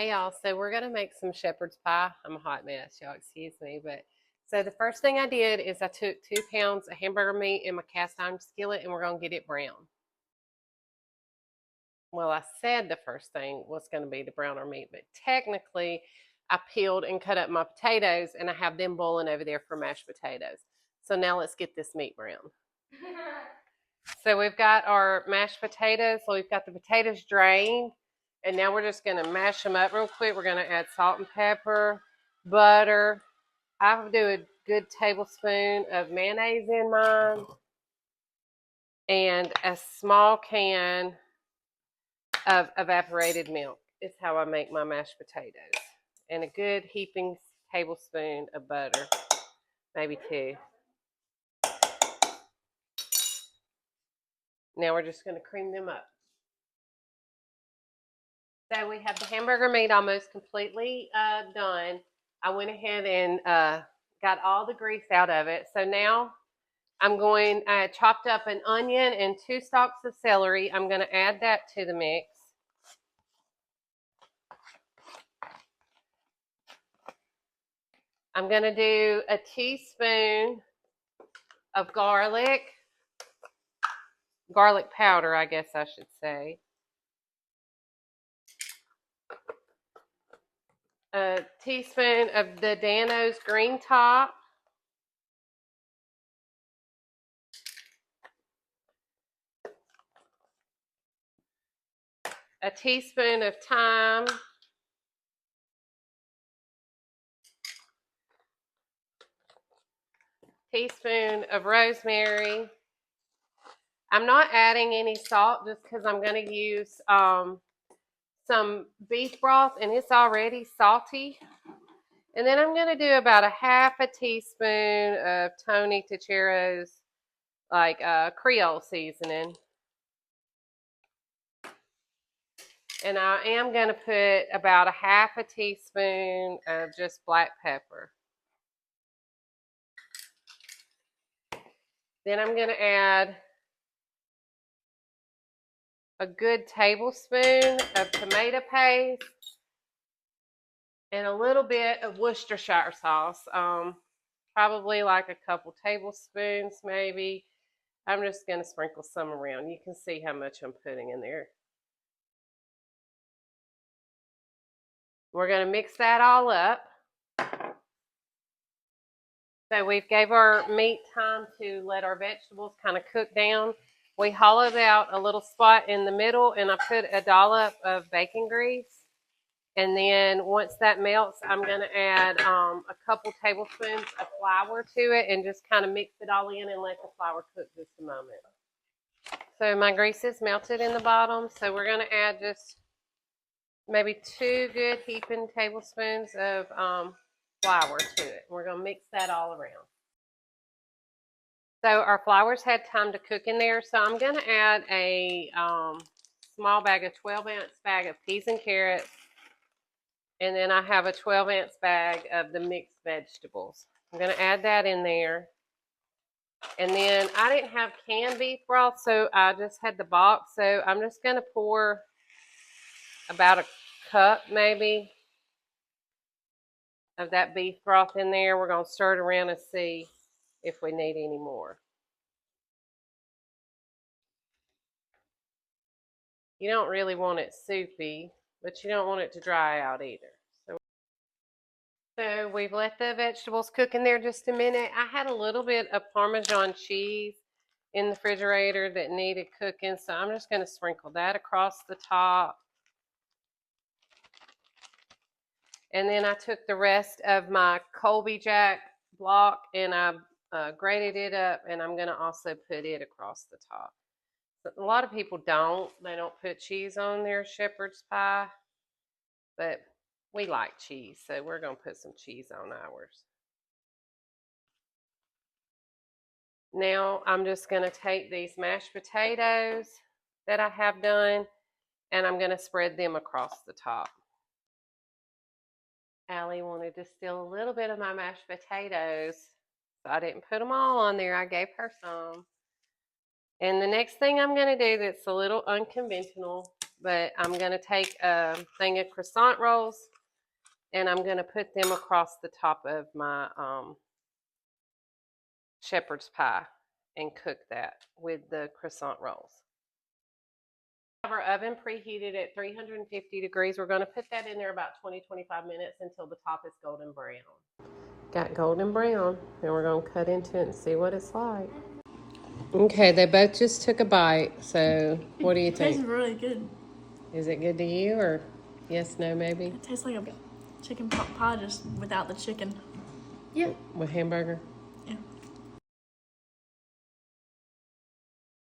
Hey y'all, so we're gonna make some shepherd's pie. I'm a hot mess, y'all excuse me, but so the first thing I did is I took 2 pounds of hamburger meat in my cast iron skillet and we're gonna get it brown. Well, I said the first thing was gonna be the browner meat, but technically I peeled and cut up my potatoes and I have them boiling over there for mashed potatoes. So now let's get this meat brown. So we've got our mashed potatoes. So we've got the potatoes drained. And now we're just going to mash them up real quick. We're going to add salt and pepper, butter. I do a good tablespoon of mayonnaise in mine. And a small can of evaporated milk is how I make my mashed potatoes. And a good heaping tablespoon of butter, maybe 2. Now we're just going to cream them up. So we have the hamburger meat almost completely done. I went ahead and got all the grease out of it. So now I chopped up an onion and 2 stalks of celery. I'm going to add that to the mix. I'm going to do a teaspoon of garlic powder, I guess I should say. A teaspoon of the Dan-O's green top. A teaspoon of thyme. Teaspoon of rosemary. I'm not adding any salt just because I'm going to use some beef broth and it's already salty. And then I'm going to do about a half a teaspoon of Tony Tachero's Creole seasoning. And I am going to put about a half a teaspoon of just black pepper. Then I'm going to add a good tablespoon of tomato paste and a little bit of Worcestershire sauce. Probably like a couple tablespoons maybe. I'm just going to sprinkle some around. You can see how much I'm putting in there. We're going to mix that all up. So we've gave our meat time to let our vegetables kind of cook down. We hollowed out a little spot in the middle and I put a dollop of bacon grease. And then once that melts, I'm going to add a couple tablespoons of flour to it and just kind of mix it all in and let the flour cook just a moment. So my grease is melted in the bottom. So we're going to add just maybe 2 good heaping tablespoons of flour to it. We're going to mix that all around. So our flour's had time to cook in there. So I'm going to add a small bag, a 12-ounce bag of peas and carrots. And then I have a 12-ounce bag of the mixed vegetables. I'm going to add that in there. And then I didn't have canned beef broth, so I just had the box. So I'm just going to pour about a cup maybe of that beef broth in there. We're going to stir it around and see if we need any more. You don't really want it soupy, but you don't want it to dry out either. So we've let the vegetables cook in there just a minute. I had a little bit of Parmesan cheese in the refrigerator that needed cooking, so I'm just going to sprinkle that across the top. And then I took the rest of my Colby Jack block and I grated it up, and I'm going to also put it across the top. But a lot of people they don't put cheese on their shepherd's pie, but we like cheese, so we're going to put some cheese on ours. Now I'm just going to take these mashed potatoes that I have done and I'm going to spread them across the top. Allie wanted to steal a little bit of my mashed potatoes, so I didn't put them all on there. I gave her some. And the next thing I'm going to do that's a little unconventional but I'm going to take a thing of croissant rolls and I'm going to put them across the top of my shepherd's pie and cook that with the croissant rolls. Have our oven preheated at 350 degrees. We're going to put that in there about 20-25 minutes until the top is golden brown. Got golden brown, and we're going to cut into it and see what it's like. Okay, they both just took a bite, so what do you think? It tastes really good. Is it good to you, or yes, no, maybe? It tastes like a chicken pot pie just without the chicken. Yeah. With hamburger? Yeah.